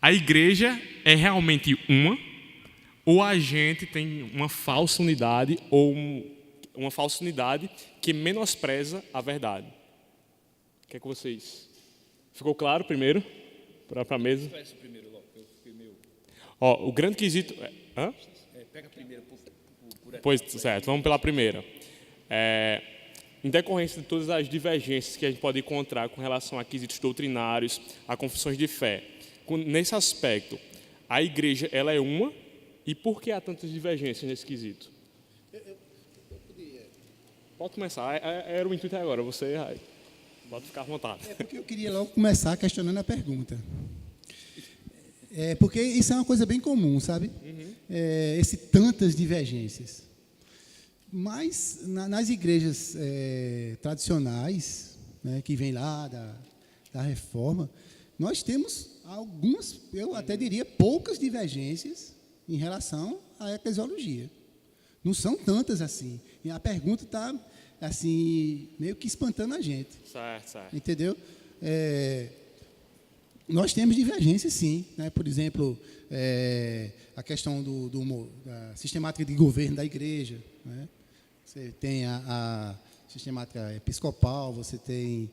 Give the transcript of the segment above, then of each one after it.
A igreja é realmente uma, ou a gente tem uma falsa unidade, ou uma falsa unidade que menospreza a verdade? O que é que vocês... Ficou claro primeiro? Para a mesa? Ó, o grande quesito... Hã? Pega primeiro por Pois, certo, vamos pela primeira. Em decorrência de todas as divergências que a gente pode encontrar com relação a quesitos doutrinários, a confissões de fé, nesse aspecto, a igreja ela é uma, e por que há tantas divergências nesse quesito? Pode começar, era o intuito agora, você pode ficar à vontade. Porque eu queria logo começar questionando a pergunta. Porque isso é uma coisa bem comum, sabe? Esse tantas divergências. Mas nas igrejas tradicionais, né, que vem lá da Reforma, nós temos algumas, eu até diria, poucas divergências em relação à eclesiologia. Não são tantas assim. E a pergunta está, assim, meio que espantando a gente. Certo. Entendeu? Nós temos divergências, sim. Né? Por exemplo, a questão da sistemática de governo da igreja. Né? Você tem a sistemática episcopal, você tem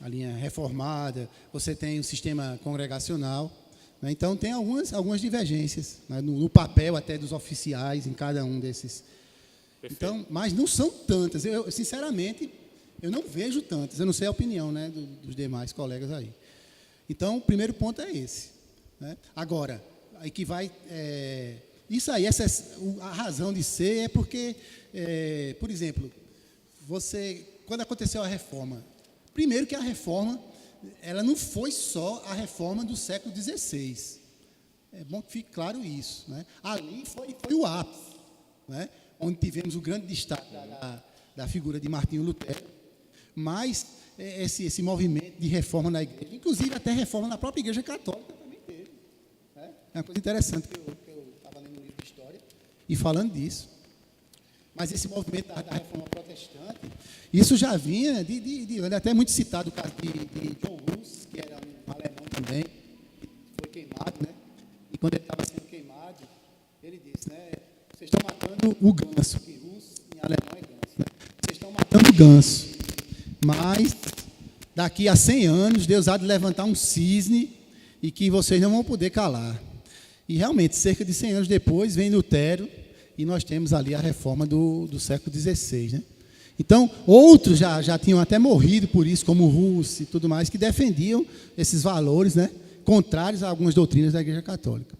a linha reformada, você tem o sistema congregacional. Né? Então, tem algumas divergências, né? no papel até dos oficiais em cada um desses. Então, mas não são tantas. Eu, sinceramente, eu não vejo tantas. Eu não sei a opinião, né, dos demais colegas aí. Então, o primeiro ponto é esse. Né? Agora, aí que vai... isso aí, a razão de ser é porque, por exemplo, quando aconteceu a reforma, primeiro que a reforma, ela não foi só a reforma do século XVI. É bom que fique claro isso. Né? Ali foi o ápice, né? Onde tivemos o grande destaque da figura de Martinho Lutero, mas esse movimento de reforma na igreja, inclusive até reforma na própria igreja católica também teve. Né? É uma coisa interessante que eu estava lendo um livro de história e falando disso. Mas esse movimento da reforma protestante, isso já vinha até muito citado o caso de John Hus, que era um alemão também, que foi queimado, né? E quando ele estava sendo queimado, ele disse, né? Vocês estão matando o ganso, que Hus em alemão é ganso, né? Vocês estão matando o ganso, mas daqui a 100 anos Deus há de levantar um cisne e que vocês não vão poder calar. E realmente, cerca de 100 anos depois, vem Lutero, e nós temos ali a reforma do século XVI. Né? Então, outros já tinham até morrido por isso, como Hus e tudo mais, que defendiam esses valores, né, contrários a algumas doutrinas da Igreja Católica.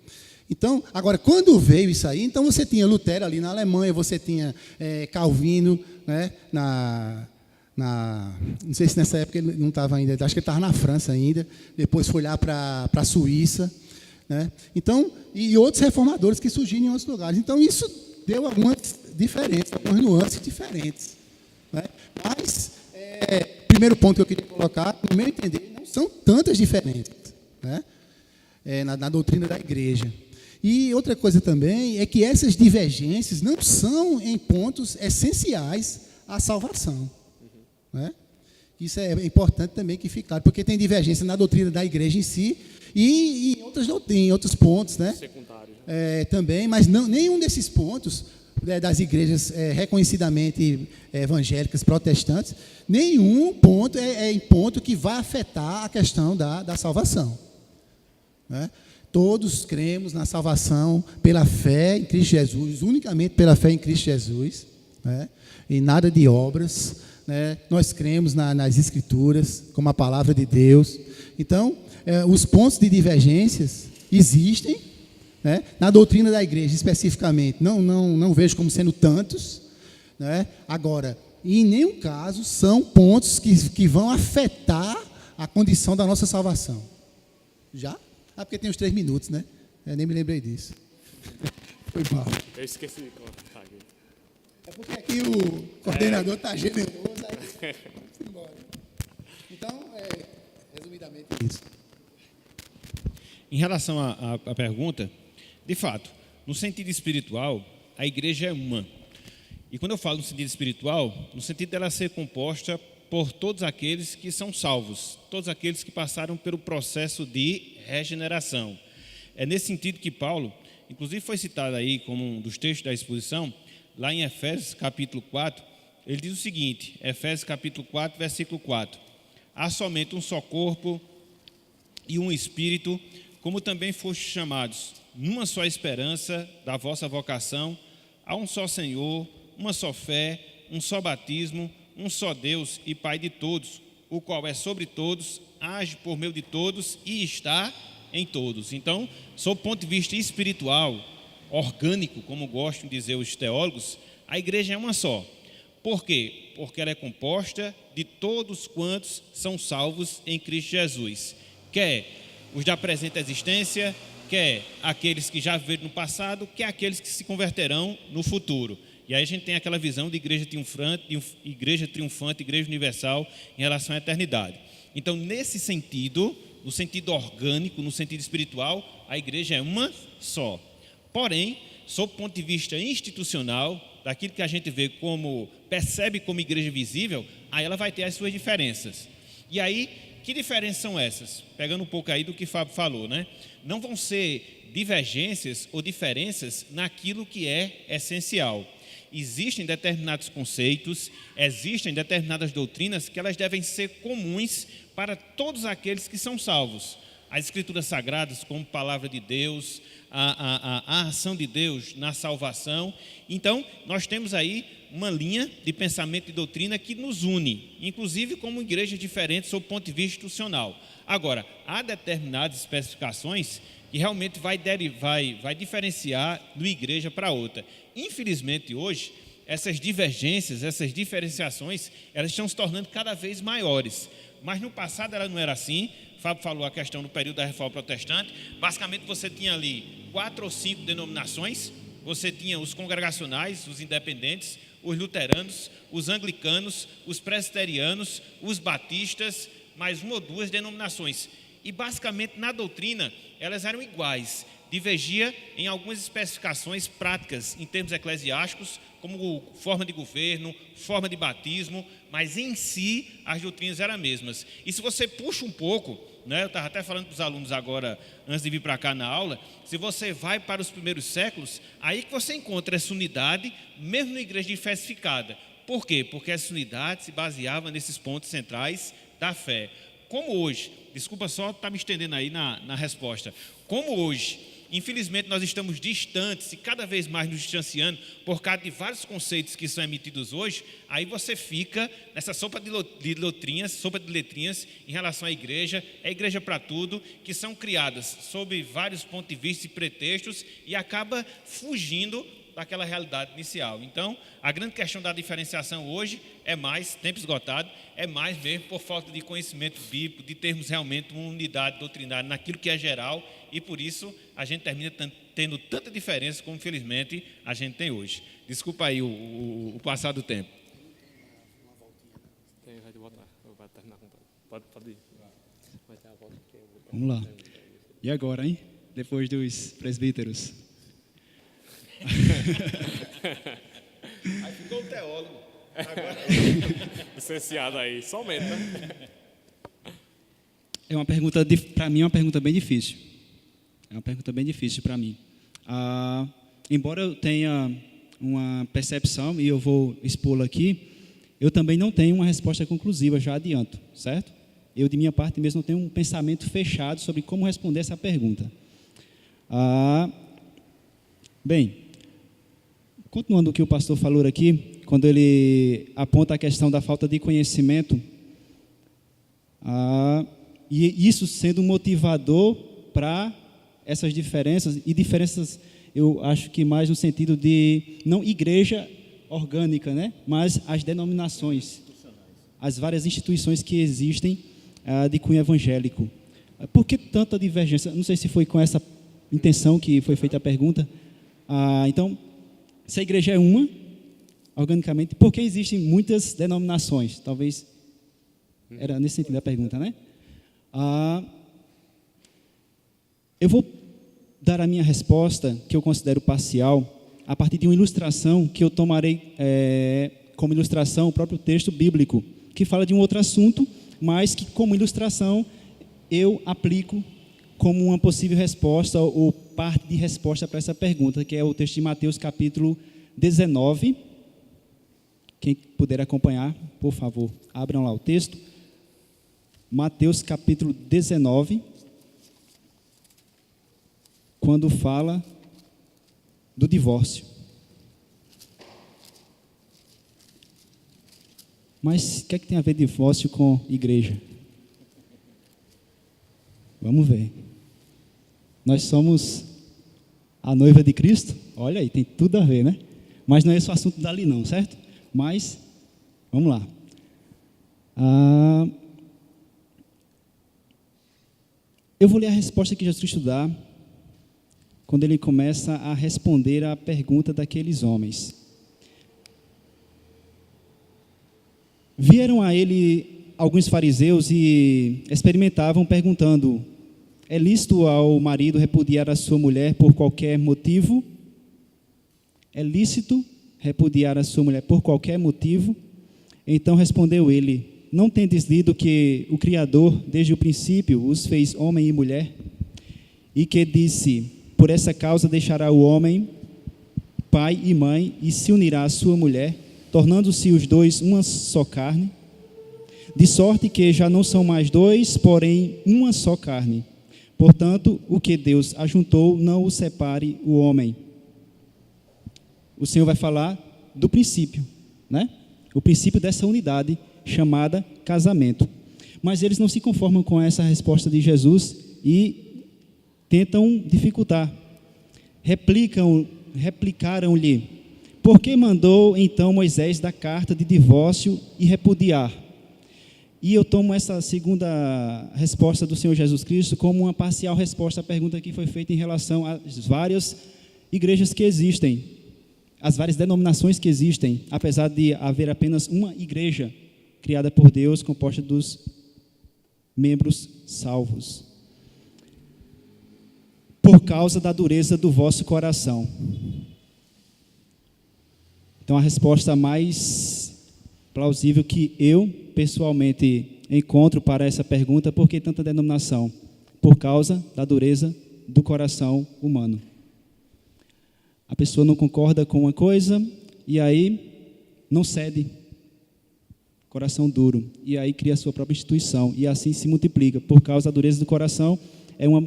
Então, agora, quando veio isso aí, então você tinha Lutero ali na Alemanha, você tinha Calvino, né, não sei se nessa época ele não estava ainda, acho que ele estava na França ainda, depois foi lá para a Suíça. Né? Então, e outros reformadores que surgiram em outros lugares. Então, isso deu algumas diferenças, algumas nuances diferentes. Né? Mas, primeiro ponto que eu queria colocar, no meu entender, não são tantas diferenças, né? Na doutrina da igreja. E outra coisa também é que essas divergências não são em pontos essenciais à salvação. Né? Isso é importante também que fique claro, porque tem divergência na doutrina da igreja em si e em outros pontos, né? Secundário. Também, mas nenhum desses pontos das igrejas reconhecidamente evangélicas, protestantes, nenhum ponto é em ponto que vai afetar a questão da salvação. Né? Todos cremos na salvação pela fé em Cristo Jesus, unicamente pela fé em Cristo Jesus, né? E nada de obras. Né? Nós cremos nas Escrituras, como a palavra de Deus. Então, os pontos de divergências existem, né? Na doutrina da igreja, especificamente, não vejo como sendo tantos. Né? Agora, em nenhum caso, são pontos que vão afetar a condição da nossa salvação. Já? Porque tem os 3 minutos, né? Eu nem me lembrei disso. Foi mal. Eu esqueci. É porque aqui o coordenador está generoso, aí vamos embora. Então, resumidamente, é isso. Em relação à pergunta, de fato, no sentido espiritual, a igreja é uma. E quando eu falo no sentido espiritual, no sentido dela ser composta por todos aqueles que são salvos, todos aqueles que passaram pelo processo de regeneração. É nesse sentido que Paulo, inclusive foi citado aí como um dos textos da exposição, lá em Efésios capítulo 4, ele diz o seguinte, Efésios capítulo 4, versículo 4, há somente um só corpo e um espírito, como também fostes chamados, numa só esperança da vossa vocação, há um só Senhor, uma só fé, um só batismo, um só Deus e Pai de todos, o qual é sobre todos, age por meio de todos e está em todos. Então, sob o ponto de vista espiritual, orgânico, como gostam de dizer os teólogos, a igreja é uma só. Por quê? Porque ela é composta de todos quantos são salvos em Cristo Jesus, quer os da presente existência, quer aqueles que já viveram no passado, quer aqueles que se converterão no futuro. E aí a gente tem aquela visão de igreja triunfante, igreja universal em relação à eternidade. Então, nesse sentido, no sentido orgânico, no sentido espiritual, a igreja é uma só. Porém, sob o ponto de vista institucional, daquilo que a gente vê como, percebe como igreja visível, aí ela vai ter as suas diferenças. E aí, que diferenças são essas? Pegando um pouco aí do que Fábio falou, né? Não vão ser divergências ou diferenças naquilo que é essencial. Existem determinados conceitos, existem determinadas doutrinas que elas devem ser comuns para todos aqueles que são salvos. As Escrituras Sagradas, como palavra de Deus, a ação de Deus na salvação. Então, nós temos aí uma linha de pensamento e doutrina que nos une, inclusive como igrejas diferentes sob o ponto de vista institucional. Agora, há determinadas especificações que realmente vai diferenciar de uma igreja para outra. Infelizmente, hoje, essas divergências, essas diferenciações, elas estão se tornando cada vez maiores. Mas no passado ela não era assim. Fábio falou a questão do período da Reforma Protestante. Basicamente, você tinha ali 4 ou 5 denominações. Você tinha os congregacionais, os independentes, os luteranos, os anglicanos, os presbiterianos, os batistas, mais 1 ou 2 denominações. E basicamente na doutrina elas eram iguais, divergia em algumas especificações práticas em termos eclesiásticos, como forma de governo, forma de batismo, mas em si as doutrinas eram as mesmas. E se você puxa um pouco, né, eu estava até falando para os alunos agora, antes de vir para cá na aula, se você vai para os primeiros séculos, aí que você encontra essa unidade, mesmo na igreja diversificada. Por quê? Porque essa unidade se baseava nesses pontos centrais da fé. Como hoje, desculpa só estar me estendendo aí na resposta, como hoje, infelizmente nós estamos distantes e cada vez mais nos distanciando por causa de vários conceitos que são emitidos hoje, aí você fica nessa sopa de letrinhas em relação à igreja, é igreja para tudo, que são criadas sob vários pontos de vista e pretextos e acaba fugindo daquela realidade inicial. Então, a grande questão da diferenciação hoje é mais, tempo esgotado, é mais mesmo por falta de conhecimento bíblico, de termos realmente uma unidade doutrinária naquilo que é geral, e por isso a gente termina tendo tanta diferença como, infelizmente, a gente tem hoje. Desculpa aí o passar do tempo. Vai terminar com pode ir. Vai ter a volta que eu vou. Vamos lá. E agora, hein? Depois dos presbíteros. Aí ficou o teólogo. Agora... Licenciado aí, só aumenta. É uma pergunta, para mim, é uma pergunta bem difícil. É uma pergunta bem difícil para mim. Embora eu tenha uma percepção, e eu vou expô-la aqui, eu também não tenho uma resposta conclusiva, já adianto, certo? Eu, de minha parte mesmo, não tenho um pensamento fechado sobre como responder essa pergunta. Bem, continuando o que o pastor falou aqui, quando ele aponta a questão da falta de conhecimento, e isso sendo um motivador para essas diferenças, e diferenças eu acho que mais no sentido de, não igreja orgânica, né, mas as denominações, as várias instituições que existem de cunho evangélico. Por que tanta divergência? Não sei se foi com essa intenção que foi feita a pergunta. Então, se a igreja é uma, organicamente, por que existem muitas denominações? Talvez era nesse sentido a pergunta, né? Eu vou dar a minha resposta, que eu considero parcial, a partir de uma ilustração que eu tomarei como ilustração o próprio texto bíblico, que fala de um outro assunto, mas que, como ilustração, eu aplico como uma possível resposta ou parte de resposta para essa pergunta, que é o texto de Mateus, capítulo 19. Quem puder acompanhar, por favor, abram lá o texto. Mateus, capítulo 19, quando fala do divórcio. Mas o que é que tem a ver divórcio com igreja? Vamos ver. Nós somos a noiva de Cristo? Olha aí, tem tudo a ver, né? Mas não é esse o assunto dali não, certo? Mas, vamos lá. Eu vou ler a resposta que Jesus Cristo dá quando ele começa a responder à pergunta daqueles homens. Vieram a ele alguns fariseus e experimentavam, perguntando: é lícito ao marido repudiar a sua mulher por qualquer motivo? É lícito repudiar a sua mulher por qualquer motivo? Então respondeu ele: não tendes lido que o Criador, desde o princípio, os fez homem e mulher? E que disse: por essa causa deixará o homem pai e mãe e se unirá à sua mulher, tornando-se os dois uma só carne? De sorte que já não são mais dois, porém uma só carne. Portanto, o que Deus ajuntou, não o separe o homem. O Senhor vai falar do princípio, né? O princípio dessa unidade chamada casamento. Mas eles não se conformam com essa resposta de Jesus e tentam dificultar. Replicaram-lhe: por que mandou então Moisés dar carta de divórcio e repudiar? E eu tomo essa segunda resposta do Senhor Jesus Cristo como uma parcial resposta à pergunta que foi feita em relação às várias igrejas que existem, as várias denominações que existem, apesar de haver apenas uma igreja criada por Deus, composta dos membros salvos. Por causa da dureza do vosso coração. Então, a resposta mais plausível que eu, pessoalmente, encontro para essa pergunta: por que tanta denominação? Por causa da dureza do coração humano. A pessoa não concorda com uma coisa e aí não cede. Coração duro. E aí cria a sua própria instituição e assim se multiplica. Por causa da dureza do coração, é uma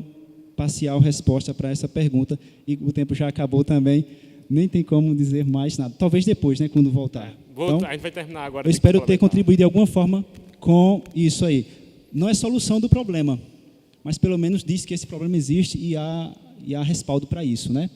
parcial resposta para essa pergunta. E o tempo já acabou também. Nem tem como dizer mais nada. Talvez depois, né, quando voltar. Então, a gente vai terminar agora. Eu espero ter contribuído de alguma forma com isso aí. Não é solução do problema, mas pelo menos diz que esse problema existe e há respaldo para isso, né?